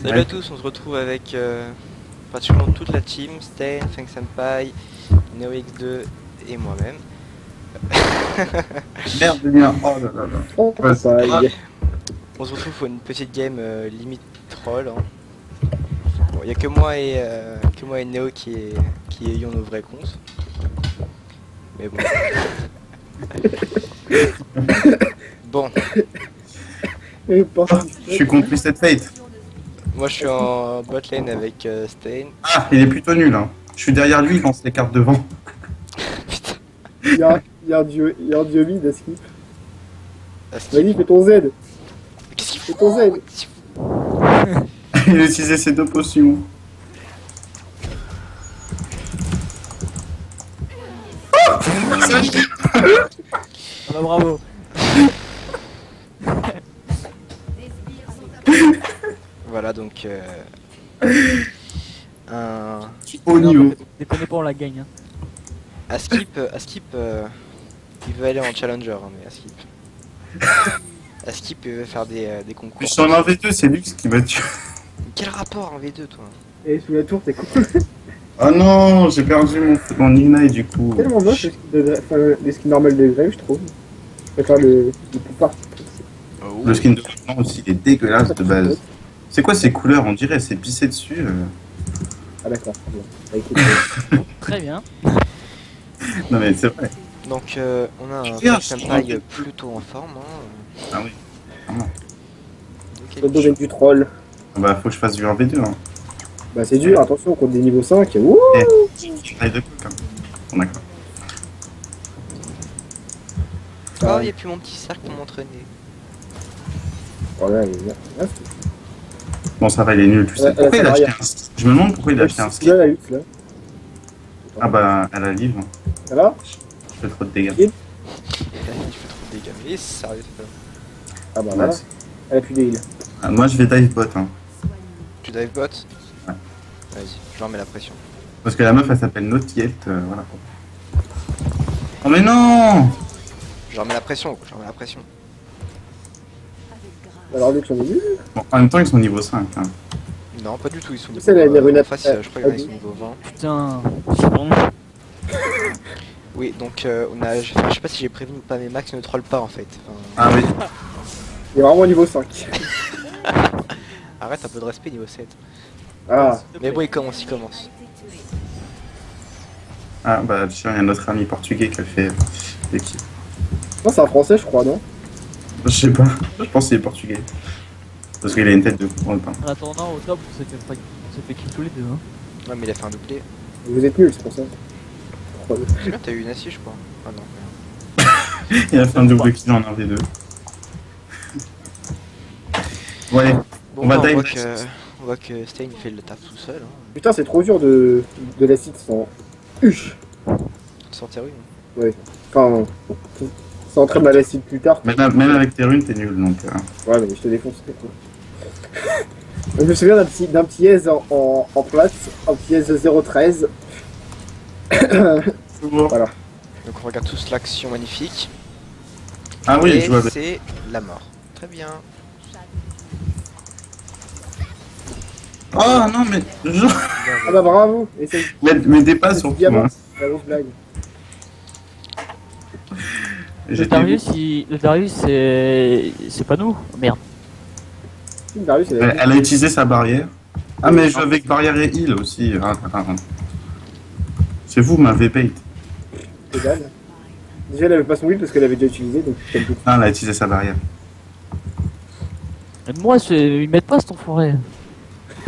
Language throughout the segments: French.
Salut à tous, on se retrouve avec pratiquement toute la team, Stain, Feng Senpai, NeoX2 et moi-même. Merde, Julien. Oh là là là. Oh, Ouais, c'est- pareil. On se retrouve pour une petite game limite troll. Hein. Bon, il n'y a que moi et Neo qui ayons nos vrais comptes. Mais bon. Bon, Et pas- Je suis contre Twisted Fate. moi je suis en bot lane avec Stain. Ah, il est plutôt nul. Hein. Je suis derrière lui, il lance les cartes devant. Putain, il y a un dieu vide à skip. Asti. Vas-y, fais ton Z. Qu'est-ce qu'il Fais faut ton Z. Il a utilisé ses deux potions. Ah bah bravo. Voilà donc un Au niveau. Déconnez pas, on la gagne. Hein. à skip, il veut aller en challenger, hein, mais à skip il veut faire des concours. Je suis en 1v2, c'est Lux qui m'a tué. Quel rapport en V2 toi? Et sous la tour, t'es cool. Ah non, j'ai perdu mon Ignite du coup. Tellement moche les skins normales de Grave, je trouve. Je préfère le poupard. Le skin de maintenant aussi, il est dégueulasse de base. C'est quoi ces couleurs? On dirait c'est pissé dessus. Ah d'accord. Bon. Bah, écoute, Très bien. Non mais c'est vrai. Donc on a un Regarde, Senpai plutôt en forme. Hein. Ah oui. Ok. le domaine du troll. Ah bah faut que je fasse du 1v2. Hein. Bah c'est dur, attention, contre des niveaux 5. Wouh. Taille de coq. Hein. Bon, d'accord. Oh, il n'y a plus mon petit cercle pour m'entraîner. Oh là, il est bien. Ah, Bon ça va, il est nul, tu sais. Ouais, Pourquoi il a ça acheté va, un skin? Je me demande pourquoi il a acheté un c'est skin. là la lutte là. Ah bah à la livre. Ça va? Je fais trop de dégâts. Il fait trop de dégâts. Mais sérieux, Ah bah voilà. Elle a plus de heal. Ah, moi je vais dive bot. Hein. tu dive bot? Ouais. Vas-y, je leur mets la pression. Parce que la meuf elle s'appelle Nautielt, voilà. Oh mais non! Je leur mets la pression, je leur mets la pression. Alors Luc, on est nul. Bon, en même temps ils sont niveau 5. Hein. Non, pas du tout, ils sont Ça, la niveau rune en face, je crois qu'ils sont niveau 20. Putain. C'est bon. Oui, donc on a, je sais pas si j'ai prévenu ou pas, mais Max ne troll pas en fait. Enfin, Ah oui. Il est vraiment au niveau 5. arrête un peu de respect niveau 7. Ah. Mais bon, il commence. Ah bah tiens, il y a notre ami portugais qui a fait l'équipe. Non, c'est un français, je crois, non? Je sais pas, je pense qu'il est portugais. Parce qu'il a une tête de con. En attendant, au top, on s'est fait kill tous les deux. Hein. Ouais, mais il a fait un doublé. Vous êtes nuls, c'est pour ça. C'est bien, t'as eu une assise, je crois. Ah non, rien. Il a fait un double kill en 1v2. Ouais, Bon, On va bah, dive on voit que Stain il fait le taf tout seul. Hein. Putain, c'est trop dur de l'acide sans huche. Sans tes runes. Enfin, ça entraîne à l'acide plus tard. même avec tes runes, t'es nul donc. Ouais, mais je te défonce, c'est quoi. Je me souviens d'un petit aise en place, un petit aise 013. Voilà. Donc on regarde tous l'action magnifique. Ah oui, Et je vois. c'est la mort. Très bien. Oh non, mais. Ah bah bravo. Essaye. Mais dépasse C'est surtout. diamant, Hein. la grosse blague. Le Darius, c'est pas nous. Merde. Darius, elle a Elle a utilisé sa barrière. Ah, mais je joue avec barrière et heal aussi. C'est vous, m'avez bait. que dalle. Déjà, elle avait pas son build parce qu'elle avait déjà utilisé, donc je le Ah, elle a utilisé sa barrière. Et moi, ils mettent pas cet enfoiré.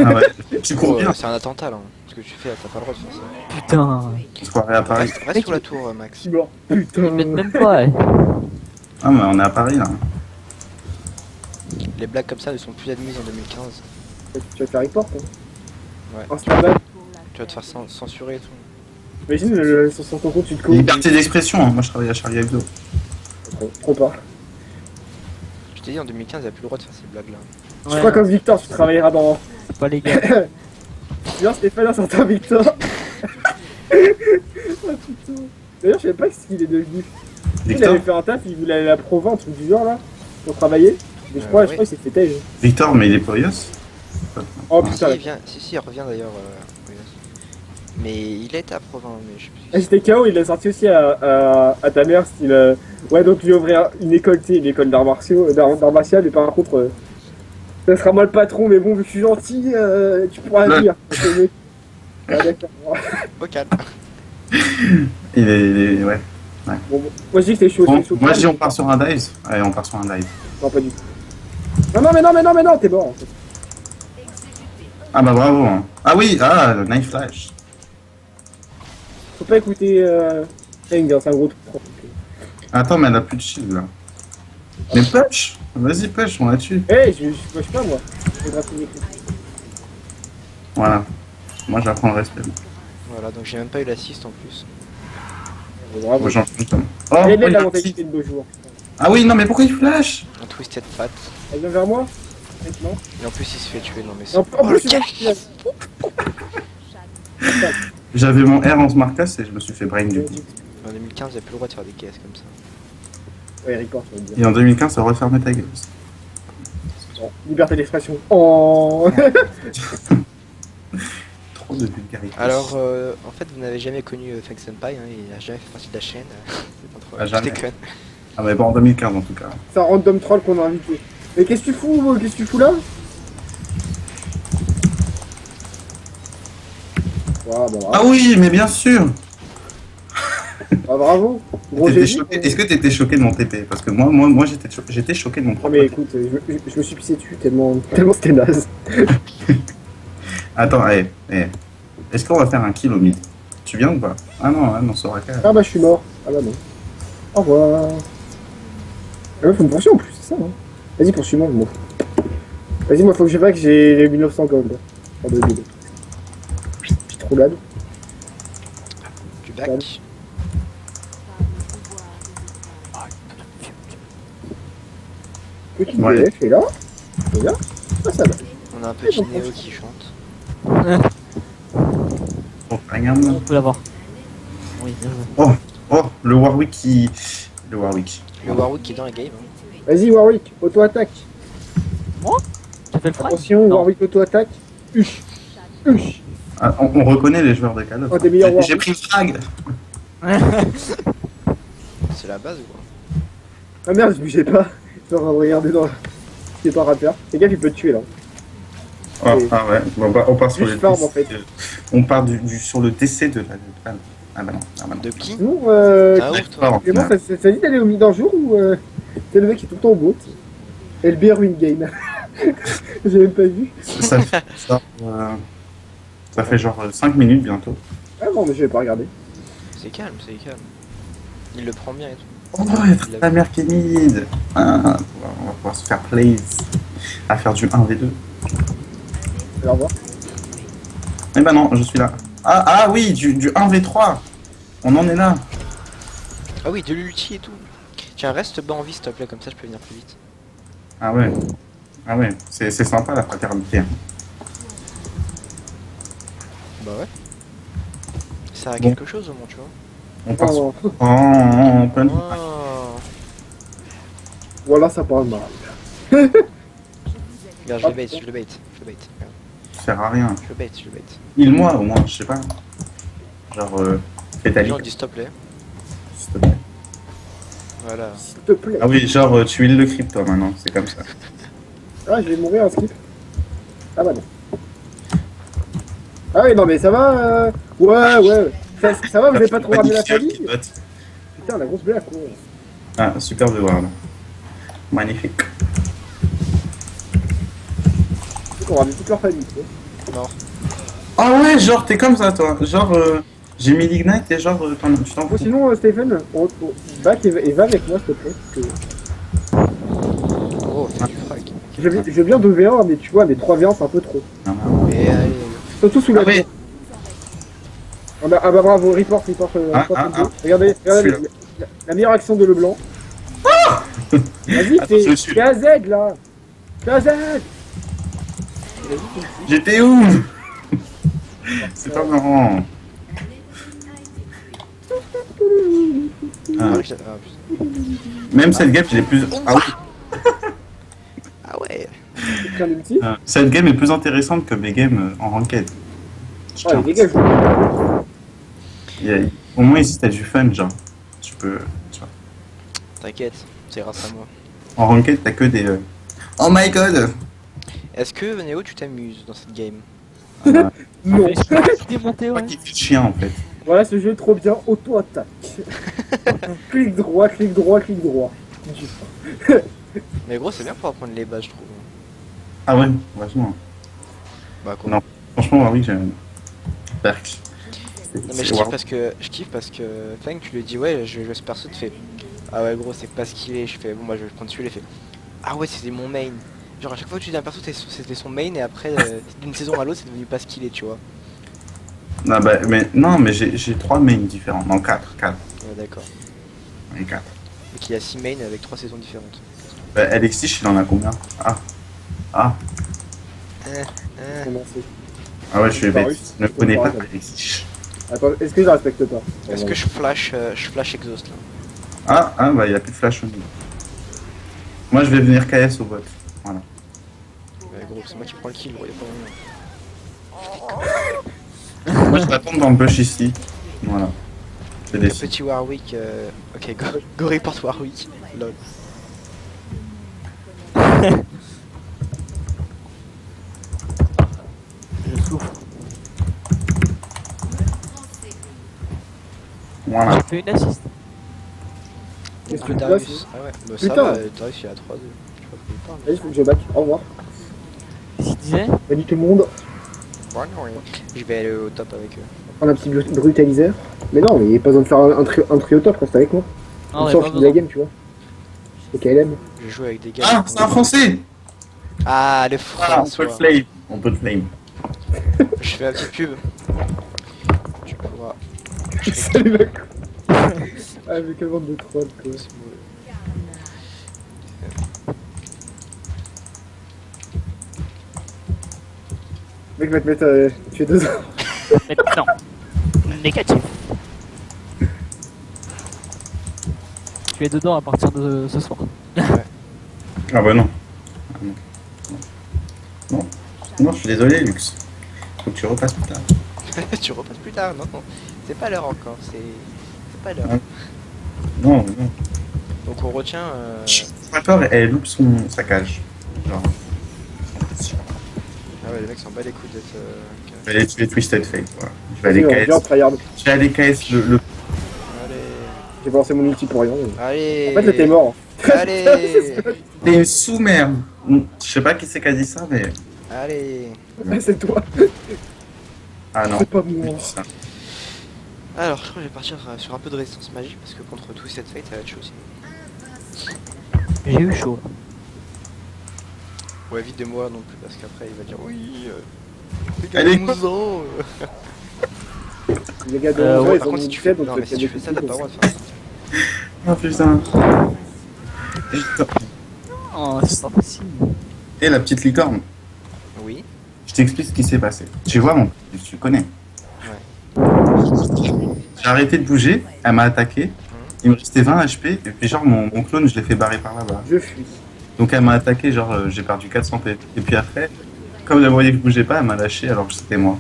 Ah ouais, tu cours bien. C'est un attentat là. Ce que tu fais, t'as pas le droit de faire ça. Putain. On se croirait à Paris. Reste sur la tour, Max. suis mort. Ils Putain. mettent même pas, ouais. Ah, mais on est à Paris là. Les blagues comme ça ne sont plus admises en 2015. Tu vas te faire report, hein. Ouais. Instaban. Tu vas te faire censurer et tout. Imagine, sur ton compte, tu te cours. Liberté d'expression, hein. Moi je travaille à Charlie Hebdo. Trop pas. Je t'ai dit en 2015, il n'y a plus le droit de faire ces blagues là. Je crois comme Victor, tu travailleras dans. C'est pas légal. Bien Stéphane, c'est un Victor. Oh putain. D'ailleurs, je sais pas ce qu'il est devenu. Il Victor, avait fait un taf, il voulait aller à la Provence, un truc du genre là, pour travailler. Mais je crois oui. qu'il s'est fait tège. Victor, mais il est Poyos. Oh Si, putain. il vient, si, il revient d'ailleurs. Oui. Mais il est à Provins, mais je sais plus. Ah, j'étais KO, il l'a sorti aussi à ta mère, style. Ouais, donc il ouvrir une école, tu sais, une école d'arts martiaux, d'arts martial, mais par contre, ça sera moi le patron, mais bon, vu que je suis gentil, tu pourras Ouais. dire. Ok, mec. Ah, d'accord. Au calme. Ouais. Bon, moi je dis que c'est chaud, Bon, c'est chaud. moi je dis on part sur un dive. Allez, on part sur un dive. Non, pas du tout. Non, non, mais non, t'es mort en fait. Ah bah bravo. Hein. Ah oui, le knife flash. Faut pas écouter Ring, hein, c'est un gros truc. Attends, mais elle a plus de shield là. Mais push. Vas-y push, on la tue. Eh, je push pas moi. Je vais gratter mes clés. Voilà. Moi j'apprends le respect. Voilà, donc j'ai même pas eu l'assist en plus. Bravo. Moi, j'en fais comme. Oh, Elle est il belle a la un mentalité de beau jour. Ah oui, non, mais pourquoi il flash? Un twisted fat. Elle vient vers moi maintenant. Et en plus, il se fait tuer. Non, mais c'est. En Oh, le plus, gars. J'avais mon R en smart class et je me suis fait brain du coup. En 2015, il n'y a plus le droit de faire des caisses comme ça. Ouais, record, je veux dire. Et en 2015, ça aurait fermé ta gueule. Bon, liberté d'expression. Oh Trop de vulgarité. Alors, en fait, vous n'avez jamais connu Feng Senpai, hein, il n'a jamais fait partie de la chaîne. C'est pas trop. Ah, Je jamais. déconne. Ah, mais bon, en 2015 en tout cas. C'est un random troll qu'on a invité. Mais qu'est-ce que tu fous là? Voilà, bon, Ah oui, mais bien sûr. bravo. Gros T'étais génie. choqué. Est-ce que t'étais choqué de mon TP? Parce que moi j'étais choqué de mon Non propre mais TP. écoute, je me suis pissé dessus tellement c'était naze. Attends, est-ce qu'on va faire un kill au mid? Tu viens ou pas? Ah non, ça aura qu'à. Ah bah je suis mort. Ah bah non. Au revoir. Ah ouais, faut me poursuivre en plus, c'est ça, hein. Vas-y, poursuis-moi, je m'en fous. Vas-y, moi faut que je vois que j'ai les 1900 gold. En 2000. Petite roulade. Du back. Calme. Petite Ouais. VF est là. Et là. Ah ça va. On a un petit bon, Néo qui chante. Oh, regarde. On peut l'avoir. Oui, bien joué. Oh, le Warwick qui. Le Warwick. Le Warwick qui est dans la game. Hein. Vas-y Warwick, auto-attaque. T'as fait le frag? Attention, Non. Warwick auto-attaque. Huch. Huch. Ah, on reconnaît les joueurs de Call of. Un des meilleurs J'ai Warwick. pris le frag. C'est la base ou quoi? Ah merde, je bougeais pas. Je suis en train de regarder dans. C'est pas rappeur. Les gars, il peut te tuer là. Oh, ah ouais, bon, bah, on part sur Juste les farm, en fait. On part sur le décès de la. Ah bah non, De qui? Sinon, Ah ouf, Ah, toi. et bon, ça dit d'aller au mid un jour ou c'est le mec qui est tout le temps au boat. Et le beer win game. J'ai même pas vu. Ça fait genre 5 minutes bientôt. Ah non, mais je vais pas regarder. C'est calme, c'est calme. Il le prend bien et tout. Oh, il y a ta mère qui est mid. Ah, on va pouvoir se faire plaise à faire du 1v2. Je vais revoir. Eh ben non, je suis là. Ah oui, du 1v3. On en est là. Ah oui, de l'ulti et tout. Tiens, reste bas en vie s'il te plaît, comme ça je peux venir plus vite. Ah ouais. Ah ouais, c'est sympa la fraternité. Bah ouais. Ça sert à Bon. quelque chose au moins, tu vois. On part sur... Oh, Oh, plein de- Oh. voilà, ça parle mal. Regarde, je le bait, je le bait, je le bait. Regarde, Ça sert à rien. je le bait, je le bait. Heal-moi au moins, je sais pas. Genre, Les pétalique, gens disent s'il te plaît. s'il te plaît. Voilà. S'il te plaît. Ah oui, genre, tu heal le creep toi maintenant, c'est comme ça. Ah, je vais mourir en skip. Ah bah non. Ah oui, non, mais ça va. Ouais. Ça va, vous avez pas trop ramené la famille? Putain, la grosse blague, quoi. Ah, super de voir là. Magnifique. On ramène toute leur famille, quoi. Mort. Ah ouais, genre, t'es comme ça toi. Genre, j'ai mis l'ignite et genre, tu t'en Bon, fous. sinon, Stephen, back et va avec moi, s'il te plaît. Parce que Oh, fais du frag. je veux bien 2v1, mais tu vois, mais 3v1, c'est un peu trop. Ah, ouais. Et allez, Surtout sous la Ah ouais. Ah bah bravo, report. Regardez Celui-là. la meilleure action de Leblanc. Vas-y, Attends, je le suis. t'es à Z là. T'es à Z. J'étais où? C'est pas marrant. Ah, ah, putain. même cette game, j'ai plus. Ah oui. Ah ouais. Plein d'ulti. Cette game est plus intéressante que mes games en ranked. Je Ouais, tiens. les gars, Au moins ici t'as du fun, genre. Tu peux. Tu vois. T'inquiète, c'est grâce à moi. En ranked t'as que des. Oh my god! Est-ce que Néo tu t'amuses dans cette game? Ah, non. Je peux démonter, moi ouais. qui fais le chien en fait. Voilà, ce jeu est trop bien, auto-attaque. Clic droit, clic droit, clic droit. Mais gros c'est bien pour apprendre les bases je trouve. Ah ouais, vachement. Bah quoi. Non. Franchement, oui, j'aime. Perk. Non mais je kiffe parce que Fang tu lui dis ouais je vais jouer ce perso, tu fais ah ouais gros c'est pas ce qu'il est, je fais bon moi je vais prendre celui-là, il fait ah ouais c'était mon main. Genre à chaque fois que tu dis un perso c'était son main et après d'une saison à l'autre c'est devenu pas ce qu'il est tu vois. Ah bah, mais non, mais j'ai 3 mains différents. Non, 4. Ouais d'accord. Et 4. Donc il y a 6 mains avec 3 saisons différentes. Bah, Alexis, il en a combien? Ah Comment c'est Ah ouais, je suis bête. Varus. Je ne connais pas Varus. Alexis. Attends, est-ce que je la respecte pas? Est-ce que je flash exhaust là? Bah, il n'y a plus de flash au niveau. Moi, je vais venir KS au bot. Voilà. Ouais gros c'est moi qui prends le kill gros, y'a pas moyen. Moi, je vais attendre dans le bush ici. Voilà. Je vais dessus. Petit Warwick, ok go report Warwick. Lol. Je souffre. Voilà. J'ai fait une assist. Qu'est-ce que Le tu passes Darius. Ah ouais, bah ça Putain. va, Darius il a 3-2. Je sais pas quoi il parle. Vas-y, faut que je back. Au revoir. Qu'est-ce qu'il disait? Salut tout le monde. Je vais aller au top avec eux. Prendre un petit brutaliseur. Mais non, mais il n'y a pas besoin de faire un trio top, reste avec moi. Non, Comme mais ça, on pas finit la besoin. game, tu vois. Et KLM. Je joue avec des gars. Ah, c'est un français! Ah, le Ah, on peut François. le flame. On peut le flame. Je fais la petite pub. Tu pourras. Salut mec. Ah, mais quelle bande de trolls, quoi. C'est mauvais. Mec va te mettre. Tu es deux ans. Mais non. Négatif. Tu es dedans à partir de ce soir. Ah bah non. Ah, non. Non. Non, je suis désolé, Lux. Faut que tu repasses plus tard. Tu repasses plus tard, non, non. C'est pas l'heure encore, c'est pas l'heure. Ah. Non, non. Donc on retient. D'accord, elle loupe sa cage. Genre. Ah ouais, le mec s'en bat les couilles d'être. Je vais aller tuer Twisted Fate, voilà. Je vais aller Vas-y, viens, KS. tryhard. Je vais aller KS le. Allez. J'ai balancé mon ulti pour rien. Allez. En fait, là, t'es mort. Allez. T'es une sous-merde. Je sais pas qui c'est qui a dit ça, mais. Allez. C'est toi. Ah non. C'est pas moi. Ça. Alors, je crois que je vais partir sur un peu de résistance magique parce que contre Twisted Fate, ça va être chaud aussi. J'ai eu chaud. Ouais, vite de moi non plus parce qu'après il va dire oui. Allez. Regarde-nous-en. Les gars de Ouais, 11 ans, Par ils ont contre, mis si tu fais, 17, donc non, mais si il y a tu des fais ça, t'as petits pas le qui droit de faire ça. Oh putain. Oh, c'est pas possible. Et la petite licorne. Oui. Je t'explique ce qui s'est passé. Tu vois, tu connais. J'ai arrêté de bouger, elle m'a attaqué. Il me restait 20 HP, et puis genre mon clone, je l'ai fait barrer par là-bas. Je fuis. Donc elle m'a attaqué, genre j'ai perdu 400 PP. Et puis après, comme elle voyait que je bougeais pas, elle m'a lâché alors que c'était moi.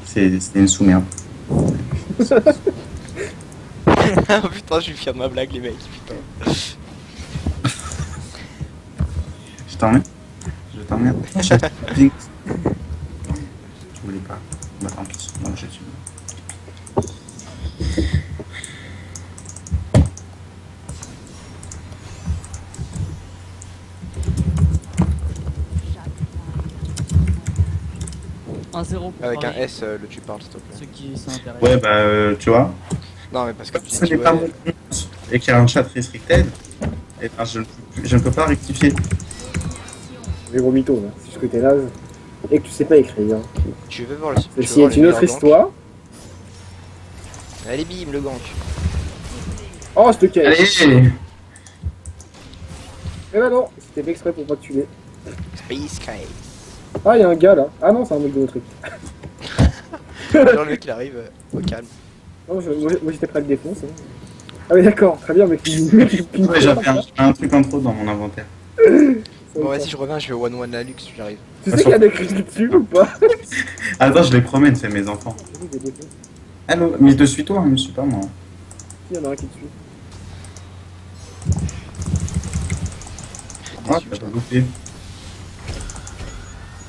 C'était une sous-merde. Ah putain, je suis fier de ma blague, les mecs. Putain. Je t'emmerde. Je t'emmerde. Jinx. Tu voulais pas. Bah tant pis, moi j'ai tué. Un 0 pour Avec un Paris, S, le tu parles, s'il te plaît. ceux qui s'intéressent. Ouais bah tu vois. Non, mais parce que tu Ce dis n'est ouais. pas mon compte et qu'il y a un chat restricted, et ben je ne peux pas rectifier. Les gros mythos, là. C'est ce que t'es là. Et que tu sais pas écrire. Tu veux voir le. tu veux Ceci voir est les une autre meilleurs ganks. histoire. Allez, bim, le gank. Oh, je te cache. Allez. Eh ben non, c'était fait exprès pour pas te tuer. Space Sky. Ah, il y a un gars là. Ah non, c'est un mec de notre équipe. Alors le mec il arrive au calme. Non, moi j'étais prêt à le défoncer. Ah oui, d'accord, très bien, mec. Ouais, j'avais un truc en trop dans mon inventaire. Ça Bon, vas-y, je reviens, je vais one la luxe, j'arrive. Tu sais qu'il y a des cris dessus ou pas? Attends, je les promène, c'est mes enfants. Allô, mais je te suis toi, je me suis pas moi. Il y en a un qui te suit. Ah, tu vas pas goûter.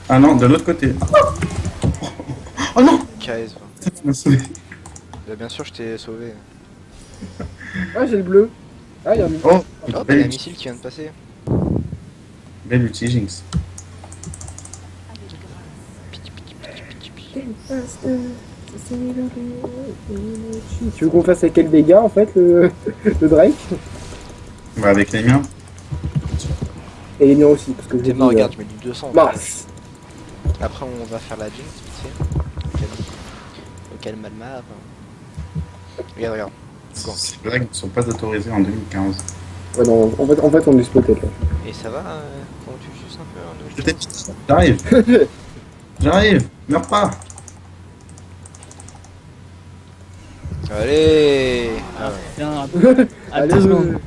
Ah non, de l'autre côté. Oh non! KS, Ça m'a sauvé. bah, bien sûr, je t'ai sauvé. Ah, j'ai le bleu. Ah, il y a un missile. Oh, Oh, t'as un belle, missile qui vient de passer. belle outil, Jinx. Tu veux qu'on fasse avec quel dégât en fait le Drake? Bah, avec les miens. Et les miens aussi, parce que T'es mort, regarde, je mets du 200. Mince. Après, on va faire la Jinx, vite fait. Au calme Malmar. Regarde, regarde. Ces blagues ne sont pas autorisées en 2015. Ouais, non, en fait on est spoté là. Et ça va comment tu juste un peu hein, Je t'ai dit, j'arrive. J'arrive, meurs pas. Allez ah, ouais. Tiens, à Allez, 2 secondes.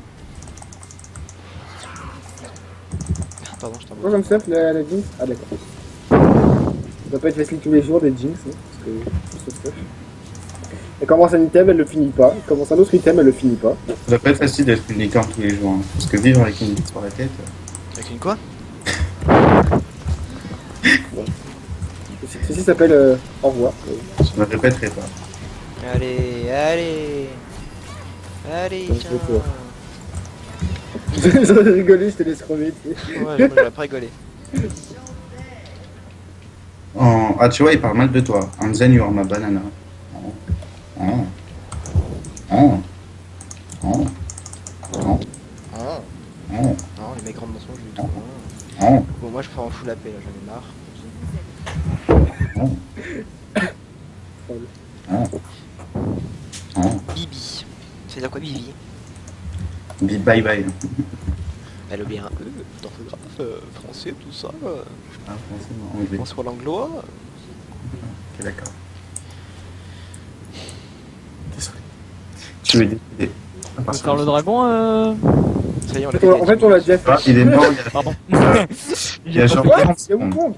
Pardon, je t'en Pourquoi comme ça la Jinx? Ah d'accord. Ça doit pas être facile tous les jours des Jinx, hein, parce que c'est stuff. Elle commence un item, elle le finit pas. Elle commence un autre item, elle le finit pas. Ça doit pas être facile d'être une licorne tous les jours. Hein, parce que vivre avec une bite sur la tête. Avec une quoi? Ceci s'appelle au revoir. Je ne répéterai pas. Allez, allez allez, Ça me tiens fait peur. J'aurais rigolé, je te laisse crever. Tu sais. Ouais, j'aurais pas rigolé. Ah, tu vois, il parle mal de toi. And then you are my banana. Oh. Oh. Oh. Oh. Oh. Oh, Oh. non, les mecs rentrent mensonges du tout. Oh. Bon, moi je prends en full AP là, j'en ai marre. Oh. Oh. Oh. Bibi. C'est dire quoi Bibi? Bye bye. Elle a bien d'orthographe, français, tout ça. Ah, français, anglais. François l'anglois. Ok, d'accord. Désolé. Tu veux décider. On peut faire le dragon Ça y est, on l'a fait. En fait on l'a déjà fait. Ah, il est mort. Pardon. Il y a genre What? 40 Il y a où le secondes. monde?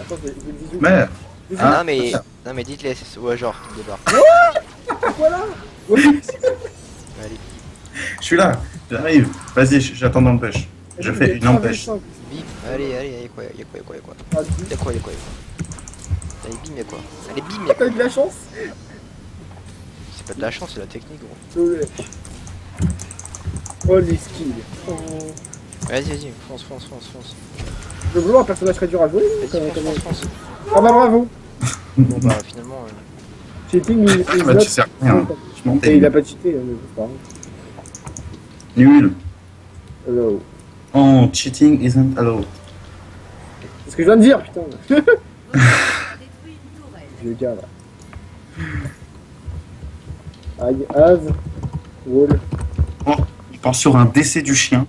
Attends, j'ai le bisou. Merde. Ah, Non mais dites-les, ouais genre, débarque. Voilà. Allez, je suis là. J'arrive. Vas-y, j'attends dans le push. Je fais une empêche. bim, allez, y'a quoi. Allez, bim, y'a quoi. Allez, bim, y'a quoi. T'as eu de la chance. C'est pas de la chance, c'est la technique, gros. Oh les skills. Oh. Vas-y, fonce. Je veux un personnage très dur à jouer. Vas-y, fonce. Ah bah bravo. Bon bah, finalement, Cheating is Ah, bah, tu sais rien. Je m'en Et il a pas cheaté, hein, mais c'est pas grave. Nul. Hello. Oh, cheating isn't allowed. C'est ce que je viens de dire, putain. Vieux gars là. Aïe, Az, Wall. Oh, il part sur un décès du chien.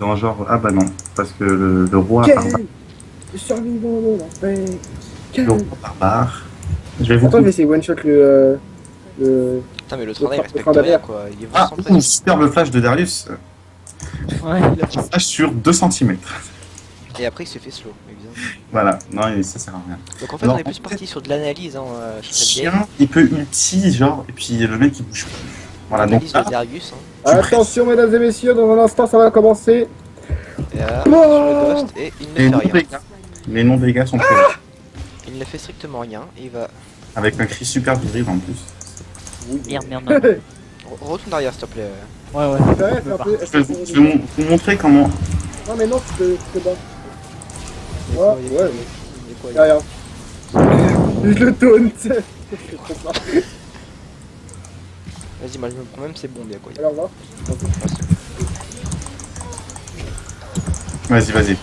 Dans genre, ah bah non, parce que le roi Quel barbare. survivant de l'enfer. Quel. Le roi barbare. Je vais vous Attends, je vais essayer one shot le. putain, mais le train il le respecte train rien, derrière. quoi. Il est Ah, centré. superbe flash de Darius. Ouais. Flash sur 2 cm. Et après, il se fait slow, évidemment. Voilà, non, ça sert à rien. Donc en fait, Alors, on est en plus fait, parti sur de l'analyse, hein, Le sur cette game. chien, il peut ulti, genre, et puis le mec il bouge plus. Voilà, donc Analyse de là, Darius, hein. Attention, mesdames et messieurs, dans un instant, ça va commencer. Et là, Oh sur le ghost, et il les ne noms fait des rien. gars, les noms des gars sont prévus. Il ne fait strictement rien, et il va... Avec un cri super viril en plus. Merde. Retourne derrière, s'il te plaît. Ouais. Ouais, c'est un peu. Je vais vous montrer comment. Non, mais non, tu te bats. Il y a Ouais, quoi, il y a ouais. quoi, il y a quoi, il y a Y'a rien. Je le taunt. Je fais trop peur. Vas-y, moi je me prends même ces bombes, il y a quoi. Alors, là. Vas-y. Vas-y,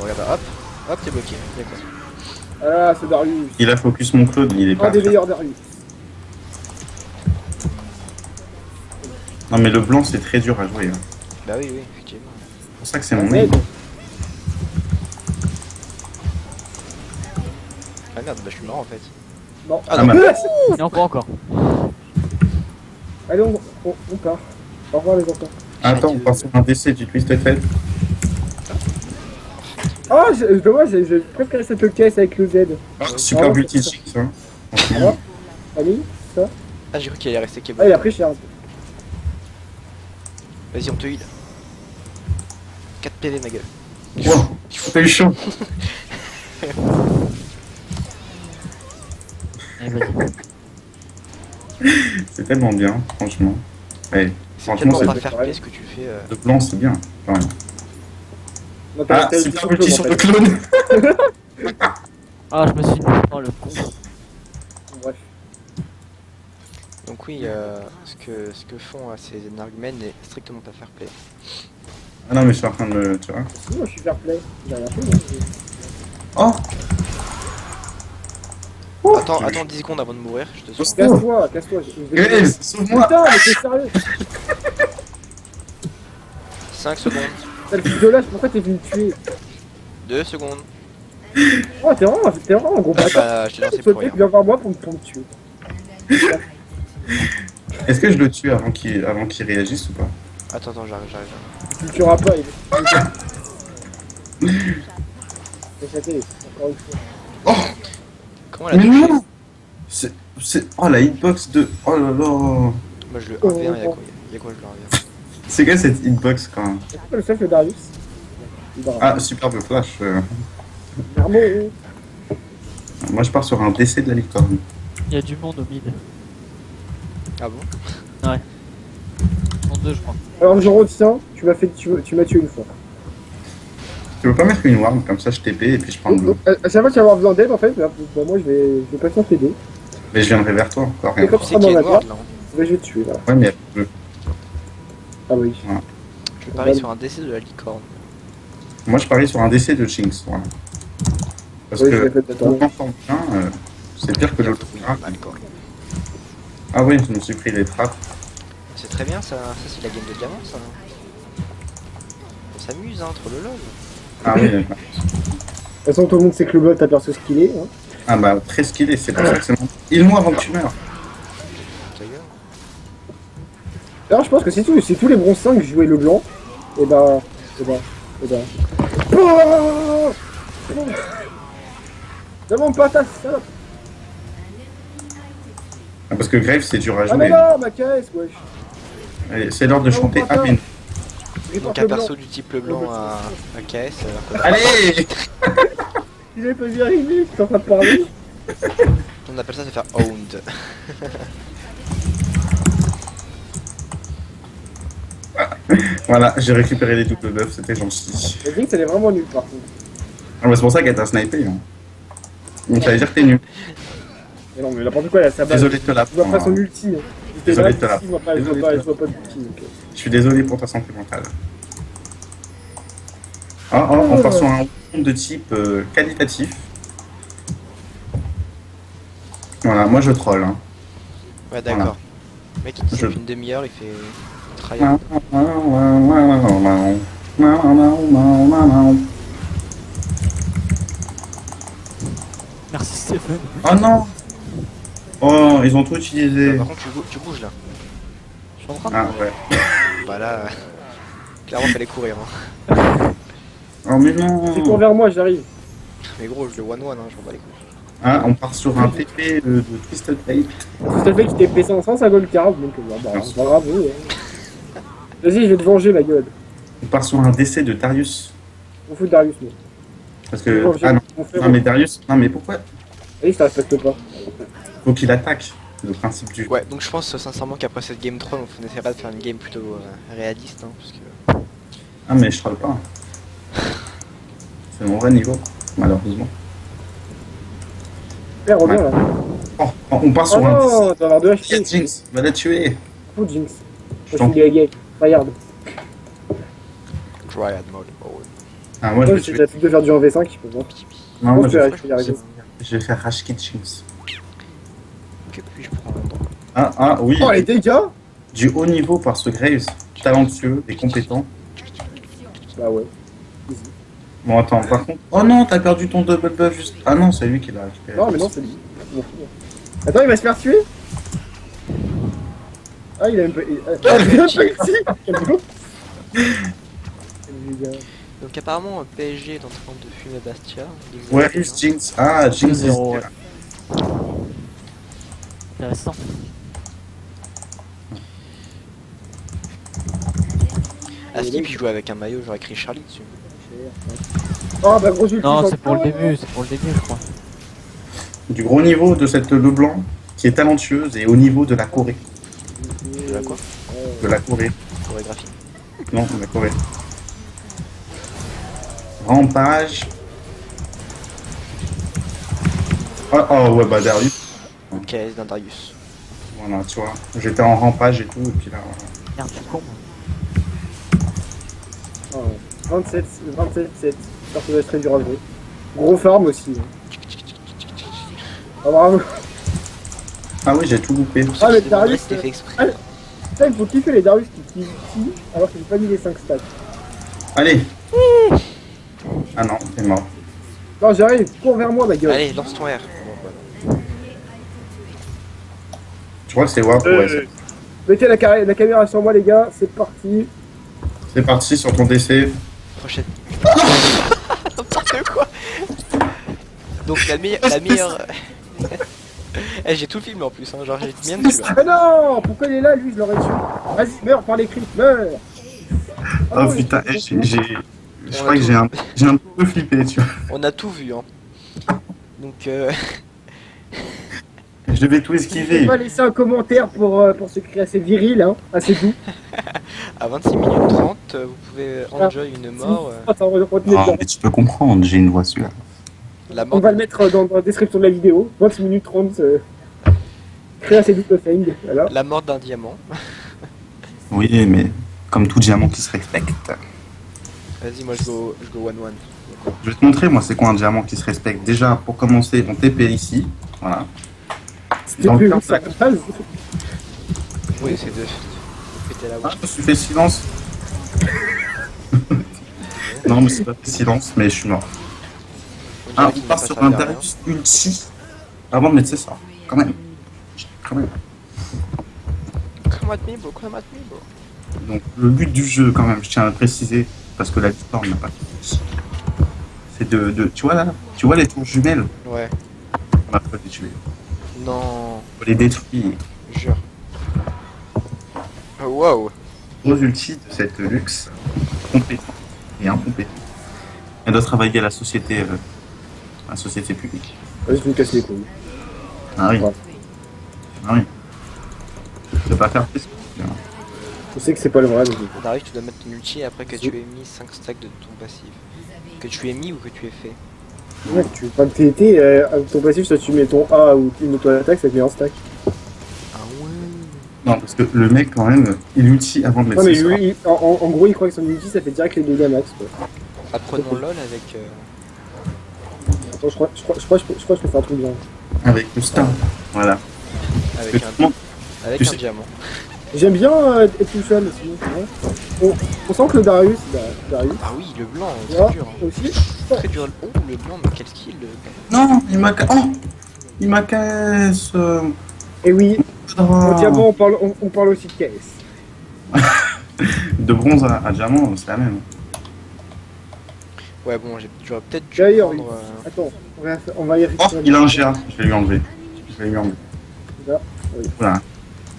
regarde, hop, t'es bloqué. Il y a quoi. Ah, c'est Darius. Il a focus mon Claude, il est Un pas. des meilleurs Darius. Non mais le blanc c'est très dur à jouer. Hein. Bah oui, effectivement. C'est pour ça que c'est mon main. Ah merde, bah je suis mort en fait. Non. Ah non. non, Il y a encore. Allez, on part. Au revoir, les enfants. Attends, on passe sur un décès du Twisted Fate. Oh, dommage, j'ai presque resté le caisse avec le Z. Super Ah, Beauty c'est Chicks, hein. Allez, ça. Ah, j'ai cru qu'il allait rester Ah, Kebab. il a pris cher. Vas-y, on te heal. 4 PV, ma gueule. Wow, t'as eu chaud. Allez, vas-y. C'est tellement bien, franchement. Ouais, C'est franchement, tellement pas c'est fair play ce que tu fais. le blanc, c'est bien, quand même. Non, Ah, t'as Super Beauty sur le clone. Ah, je me suis dit, oh le con. Bref. Donc oui, ce que font ces énergumènes est strictement pas fair play. Ah non, mais je suis en train de... Tu vois. Sinon, je suis fair play. J'ai rien fait, moi. Oh, Attends 10 secondes avant de mourir, je te suis. Casse-toi, casse-toi. Graves, sauve-moi. Putain, mais t'es sérieux? 5 secondes, T'as le fils de lâche, pourquoi t'es venu me tuer? 2 secondes. Oh, t'es vraiment un gros Ah bâtard. bah, je t'ai lancé Sauter, pour rien. puis viens voir moi pour me tuer. Est-ce que je le tue avant qu'il réagisse ou pas? Attends, j'arrive. Tu le tueras pas, il est. Échappé, encore une fois. Comment elle a Mais touché? non. C'est... Oh, la hitbox de... Oh là là. Moi je le 1v1, y'a quoi je le 1v1? C'est quoi cette hitbox, quand même? C'est quoi le chef, le Darius? Ah, superbe flash. Armo, Moi, je pars sur un décès de la licorne. Il y a du monde au mid. Ah bon? En deux, je crois. alors je retiens, tu m'as tué une fois. Tu veux pas mettre une warm, comme ça je TP et puis je prends le bleu. Donc, à chaque fois que tu vas avoir besoin d'aide, en fait, bah, moi je vais pas t'aider. Mais je viendrai vers toi encore. Et Rien. comme Tu ça, sais qu'il y a dans une la ward là. Hein. je vais te tuer là. Ouais, mais il y a bleu. Ah oui. Je parie sur un décès de la licorne. Moi, je parie sur un décès de Chinx. Voilà. Parce Oui, je l'ai que fait tout à l'heure. l'autre en bien, c'est pire que l'autre. Ah, d'accord. Ah oui, je me suis pris les trappes. C'est très bien ça c'est la game de diamant ça. On s'amuse hein, trop le lol. Ah oui, De toute façon, tout le monde sait que le bot, t'as perçu ce qu'il est. Hein. ah bah très skillé, c'est pour ça que c'est mon... Heal-moi avant que tu meurs. Ta gueule. Alors, je pense que si tous les bronzes 5 jouaient le blanc, et bah. Oh demande pas ta salope. Ah, parce que Grave, c'est dur à Ah mais jouer. non, ma caisse, wesh. Allez, c'est l'heure de Non, chanter pas ça. Amin. Donc un perso du type le blanc à KS. Allez. Il est pas bien arrivé, tu es en train de parler. On appelle ça se faire owned. Voilà, j'ai récupéré les doubles buffs, c'était gentil. Le Jinx, elle est vraiment nulle par contre. Ah bah c'est pour ça qu'elle t'a snipé. Hein. Donc ça veut dire que t'es nul. Mais non, mais n'importe quoi, elle a sa base. Désolé de te Je vois pas l'apprendre. son hein. ulti. Hein. Désolé de te Je vois pas, je vois pas d'ulti. Donc. Je suis désolé pour ta santé mentale. On part sur un round de type qualitatif. Voilà, moi je troll. Hein. Ouais d'accord. Le mec il dit Je- depuis une demi-heure il fait tryhard. Merci Stéphane. Oh non. Oh, ils ont tout utilisé. Par contre tu bouges là. Je suis en train de... Ah ouais. Bah là, clairement fallait courir hein. Oh mais non. Tu cours vers moi, j'arrive. Mais gros je le one-one hein, je m'en bats les couilles. Ah, on part sur un TP de Twisted Fate. C'est le fait qu'il t'ait fait 100 gold card, donc bah, c'est pas grave. Oui, hein. Vas-y, je vais te venger, ma gueule. On part sur un décès de Darius. On fout de Darius, moi. Parce que. Venger, Ah non, mon frère. non mais Darius. Non mais pourquoi? Vas-y, je te respecte pas. Faut qu'il attaque. C'est le principe du jeu. Ouais donc je pense sincèrement qu'après cette game 3 on essaiera de faire une game plutôt réaliste hein, parce que... Ah mais je troll pas. C'est mon vrai niveau, malheureusement. Frère, reviens là. Oh, on part Oh sur un non, t'as avoir 2 décès. HP. Jinx, va la tuer. Fou Jinx. Je Moi, t'en- je suis gay. Regarde. Dryad mode. Oh, ouais. Ah moi je Moi, vais j'ai tuer. l'habitude de faire du 1v5, je peux voir. Non, moi Moi, je je vais vais y arriver. je vais faire Rage Kit Jinx. Que puis-je prendre? Ah oui. Oh, les dégâts. Du haut niveau par ce Graves, talentueux et compétent. Bah ouais. Bon attends, par contre... Oh non, t'as perdu ton double buff juste... Ah non, c'est lui qui l'a récupéré. Non, mais non, c'est lui. Je m'en fous, moi. Attends, il va se faire tuer. Ah, il a même pas. Il a même pas ici. Quel beau. Quel gars. Donc apparemment PSG est en train de fumer Bastia. Where is Jinx? Ah, Jinx is 2-0, there. Intéressant. Ah Skip il joue avec un maillot, j'aurais écrit Charlie dessus. Oh bah gros, j'ai eu le Non, plus c'est pour le début, je crois. Du gros niveau de cette Leblanc qui est talentueuse et au niveau de la Corée. De la quoi? De la Corée. Chorégraphie. Non, de la Corée. Rampage. Oh ouais, bah Darius. Ok, d'un Darius. Voilà, tu vois. J'étais en rampage et tout, et puis là, voilà. Merde, je suis con. Oh, 27, 7. J'espère que ça va être très dur à jouer. Gros farm aussi. Ah bravo. Ah oui, j'ai tout loupé. Pour ceux Ah, qui mais se demanderaient, Darius, c'était fait exprès. ah, ça, il faut kiffer les Darius qui kiffent alors que j'ai pas mis les 5 stats. Allez. Ah non, t'es mort. Non, j'arrive, cours vers moi, ma gueule. Allez, lance ton R. Bon, voilà. Je crois que c'est WAP, ouais. Mettez la caméra sur moi, les gars, c'est parti. C'est parti sur ton DC. Prochaine. N'importe quoi. Donc la meilleure. Eh, j'ai tout le film en plus, hein. Genre j'ai bien dessus là. Ah non, pourquoi il est là, lui, je l'aurais tué. Vas-y, meurs par les cris, meurs. Oh putain, je crois que j'ai un peu flippé, tu vois. On a tout vu, hein. Donc Je devais tout Je esquiver. vais pas laisser un commentaire pour se créer assez viril, hein, assez doux. à 26 minutes 30, vous pouvez enjoy une mort. Attends, retenez Ah, bien. mais tu peux comprendre, j'ai une voix celui-là. La On mort. va le mettre dans la description de la vidéo. 26 minutes 30. Créer assez doux le fang, voilà. La mort d'un diamant. Oui, mais comme tout diamant qui se respecte. Vas-y, moi je go 1-1. Je vais te montrer, moi, c'est quoi un diamant qui se respecte. Déjà, pour commencer, on TP ici. Voilà. C'était Dans plus le vite, ça base. Oui, c'est de péter la Ah, voix. je me suis fait silence. Non, mais c'est pas fait silence, mais je suis mort. On Ah, dirait on qu'il n'a part pas sur servi un à rien. Darius ulti avant de mettre ses sorts. Quand même. Quand même. Come at me, bro, come at me, bro. Donc, le but du jeu, quand même, je tiens à le préciser, parce que la victoire n'a pas fini. C'est tu vois là, tu vois les tours jumelles, Ouais. on va pas les tuer. Non, Faut les détruire. jure. Oh, wow. Gros ulti de cette luxe, compétent et incompétent. Elle doit travailler à la société publique. Vas-y, je vais me casser les couilles. Ah oui. Ouais. Ah oui. Je peux pas faire plus. Je sais que c'est pas le vrai, mais Darius, tu dois mettre ton ulti après que tu aies mis 5 stacks de ton passif. Que tu aies mis ou que tu aies fait. ouais, tu veux pas que ton passif, soit tu mets ton A ou une auto-attaque, ça te met en stack. Ah ouais. Non, parce que le mec, quand même, il ulti avant de mettre Non, mais ses sorts. lui, en gros, il croit que son ulti, ça fait direct les dégâts max, quoi. Apprenons LOL avec. Attends, je crois que je peux faire un truc bien. Avec le star. Voilà. Avec Parce que tout le monde- avec tu un sais- diamant. J'aime bien être tout seul, sinon, c'est vrai. On sent que le Darius, Darius, Ah oui, le blanc, là, c'est dur. Hein. aussi, Très dur. Oh, le blanc, mais quel skill le Non, il m'a casse. et oui, Ah. au diamant, on parle aussi de caisse. De bronze à diamant, c'est la même. Ouais, bon, j'aurais peut-être dû D'ailleurs, prendre. Attends, on va y Oh, réfléchir. il a un GA, je vais lui enlever. Je vais lui enlever. Là, oui.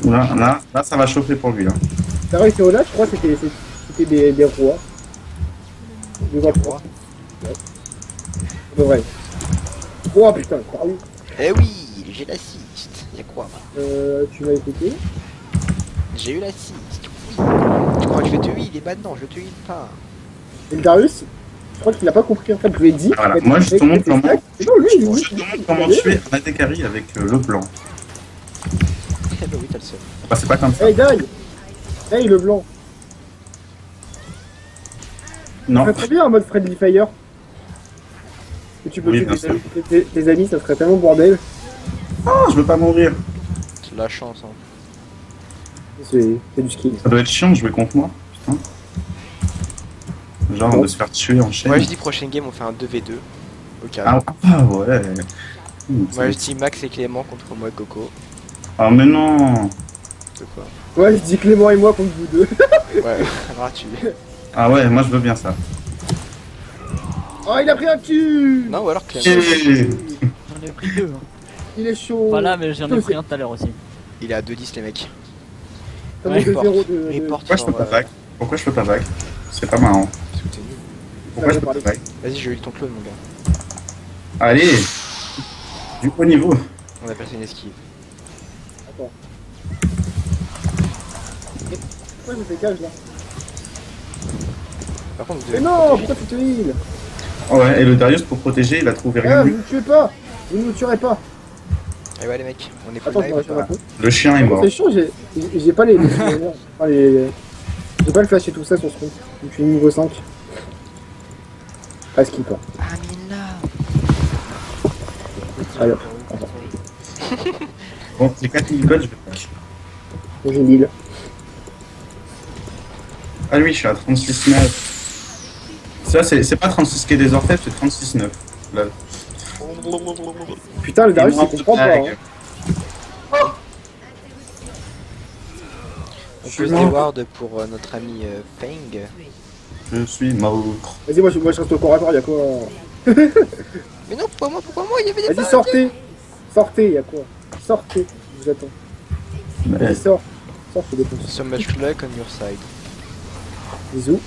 Là, ça va chauffer pour lui. Là. Darius et Olaf, je crois que c'était des rois. Des rois. Roi. De vrai. Oh putain, pardon. Eh oui, j'ai l'assist. Y'a quoi Tu m'as écouté. J'ai eu l'assist. Oui. Tu crois que je vais te heal? Eh ben non, je te heal pas. Et le Darius, je crois qu'il a pas compris en fait, je lui ai dit. Voilà, mettre- moi, je te mettre montre tes comment- stacks. Et non, lui, Je te montre comment tuer un AD avec le blanc. Eh ben oui, t'as le seul. Bah, c'est pas comme ça. Hey, die. Hey, le blanc. Non. Ça serait très bien en mode Friendly Fire. Que tu peux Oui, tuer bien sûr. tes amis, ça serait tellement bordel. Oh, je veux pas mourir. C'est de la chance, hein. C'est du skill. Ça doit être chiant de jouer contre moi. Putain. Genre Non. de se faire tuer en chaîne. Moi je dis prochaine game on fait un 2v2 au calme. Ah ouais. Moi je dis Max et Clément contre moi et Coco. Ah mais non. C'est quoi? Ouais, je dis Clément et moi contre vous deux. Ouais, gratuit. Ah ouais, moi je veux bien ça. Oh, il a pris un cul. Non, ou alors Clem. Yeah. J'en ai pris deux. Hein. Il est chaud. Voilà, mais j'en ai pris un tout à l'heure aussi. Il est à 2-10 les mecs. T'as Ouais, mis 2-0 report. de... Report Pourquoi je sur, peux pas back? Pourquoi je peux pas back? C'est pas marrant. parce que t'es nul. Pourquoi je peux pas back? Vas-y, je vais ton clone, mon gars. Allez! Du haut niveau. On appelle ça une esquive. Attends. Pourquoi je me fais cage là? Par contre, vous Mais devez non, protéger. pourquoi tu te heal? Oh ouais, et le Darius pour protéger, il a trouvé Ah, rien. vous ne tuez pas. Vous ne me tuerez pas. Et ouais, les mecs, on est full Attends, je live. me rassure un peu. Le chien est mort. C'est chaud, j'ai pas les... enfin, j'ai pas le flash et tout ça sur ce compte. Donc je suis niveau 5. Pas skip. Hein. Amina. Allez, attends. Bon, c'est 4000 codes, je vais back. J'ai l'île. Ah oui, je suis à 36,9. Ça, c'est pas 36 quai des orfèvres, c'est 36,9. Là. Putain, le Darius, Et moi, il comprend pas. blague. Hein. On peut se déward pour notre ami Feng. Je suis mort. Vas-y, moi je reste au corps à corps, y'a quoi? Mais non, pourquoi moi, il y avait des Vas-y, balles. sortez. Sortez, y'a quoi? Sortez. Je vous attends. Mais- Vas-y, sors. Sors, je te défonce. So much luck on your side. Bisous.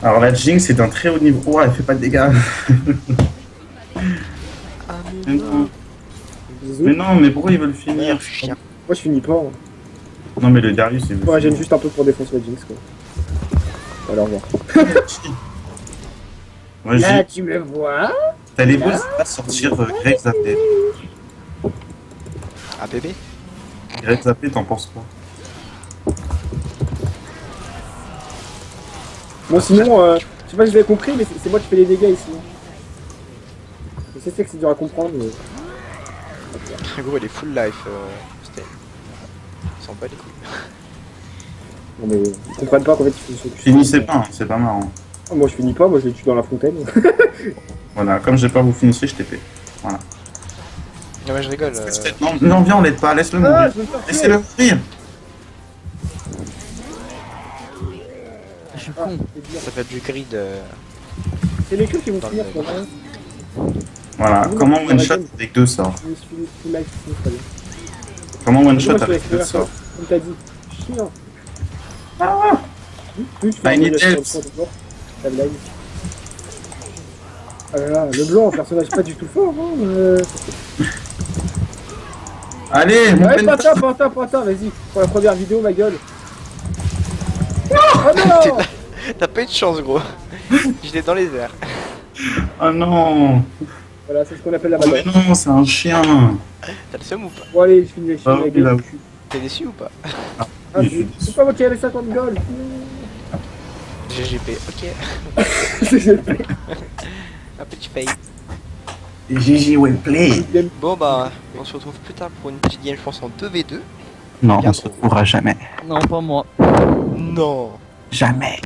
Alors la Jinx est d'un très haut niveau. Oh, elle fait pas de dégâts. Mais non. Bisous. Mais non, mais pourquoi ils veulent finir? Merde, chien. Moi je finis pas. Hein. Non, mais le Darius, il veut Moi j'aime finir. juste un peu pour défoncer la Jinx quoi. Alors, au revoir. Moi, Là, j'ai. tu me vois? T'allez vous pas sortir Greg Zappé. Ah, bébé. Greg Zappé, t'en penses quoi? Bon, sinon, je sais pas si vous avez compris, mais c'est moi qui fais les dégâts ici. Je sais que c'est dur à comprendre, mais. Gros, il est full life. C'était. Il s'en bat les couilles. Non, mais ils comprennent pas qu'en fait ils font Finissez pas, hein, c'est pas marrant. Ah, moi je finis pas, moi je les tue dans la fontaine. Voilà, comme j'ai peur que vous finissiez, je TP. Non, mais je rigole. Non, non, viens, on l'aide pas, laisse-le Ah, mourir. je veux me faire tuer. Laissez-le mourir. Je suis Ah, con. c'est bien. Ça s'appelle du grid. C'est les queues qui vont finir sur rien. Voilà, Oui, comment on one va shot gagner. avec deux sorts? Je me suis full life, c'est très bien. Comment one shot Moi, je avec fais deux l'expert, sorts? comme t'as dit. Chien. Ah, Plus, I need help. Ta blague. Ah là là, le blanc, personnage pas du tout fort, hein. allez, mon Ouais, penta. Panta, vas-y. Pour la première vidéo, ma gueule. Oh non. T'as pas eu de chance, gros. J'étais dans les airs. Oh non. Voilà, c'est ce qu'on appelle la Oh, mais bagarre. non, c'est un chien. T'as le seum ou pas? Bon, allez, je finis Oh, la il a- gueule. T'es déçu ou pas? Ah, il fait c'est pas moi qui avais 50 gold. GGP, ok. Un petit fail. GG well play. Bon bah, on se retrouve plus tard pour une petite game, je pense en 2v2. Non, on Bien se trop. retrouvera jamais. Non, pas moi. Non. Jamais.